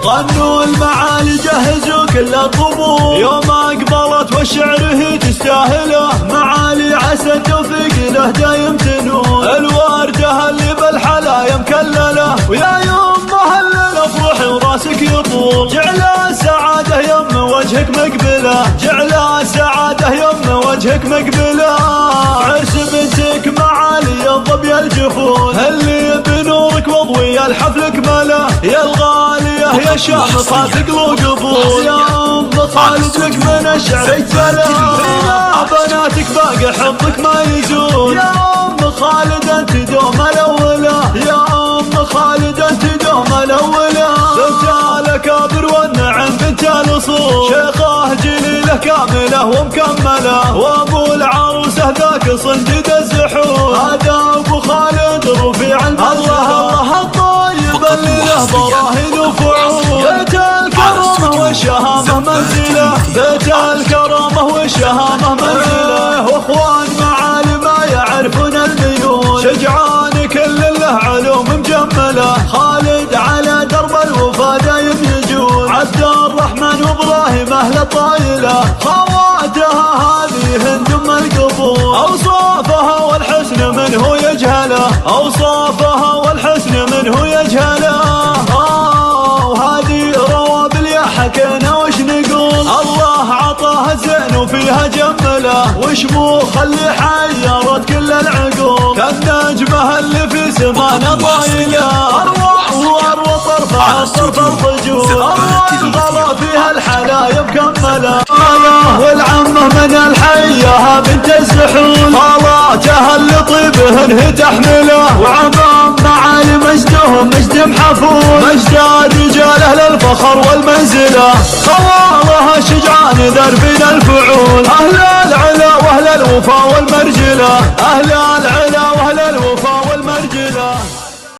غنوا المعالي جهزوا كل الطبول، يوم اقبلت والشعر هي تستاهله، معالي عسى التوفيق له دايم تنول، الوردة اللي بالحلا مكلله، ويا يمه هلل افرحي وراسك يطول، جعل السعادة يم وجهك مقبله، جعل السعادة يم وجهك مقبله، عرس بنتك معالي الظبي الجفون، اللي بنورك وضوي الحفل كمله، يا الغالية يا شامخة تقلو قبول، يا ام خالد لك من الشعر اجتلى، بناتك باقي حبك ما يزول، يا ام خالد انت دوم الاولى، يا ام خالد انت دوم الاولى، بنت الاكابر والنعم بنت الاصول، شيخه جليله كامله ومكمله، وابو العروسه ذاك صنديد الزحول، هذا ابو خالد رفيع الله الطيب اللي له براهين وفعول، بيت الكرامه والشهامه منزله، بيت الكرامه والشهامه منزله، واخوان معالي ما يعرفون الميول، شجعان كل له علوم مجمله، خالد على درب الوفا دايم يجول، عبد الرحمن وابراهيم اهل الطايله، خواتها هذه هند ام القبول، اوصافها والحسن من هو يجهله، اوصافها والحسن من هو يجهله، وهذه روابل يا حكينا وش نقول، الله عطاها زين وفيها جمله، وشموخ اللي حيرت كل العقول، كالنجمه اللي في سمانا طايله، اروع واروع طرفها طرف الضجول، اروع الغلا فيها الحلايب كمله، والعمه من الحيه بنت الزحول، خالاتها اللي طيبهن هي تحمله، وعمام معالي مجدهم مجد محفول، مجد رجاله للفخر والمنزله، خوالها شجعان ذربين الفعول،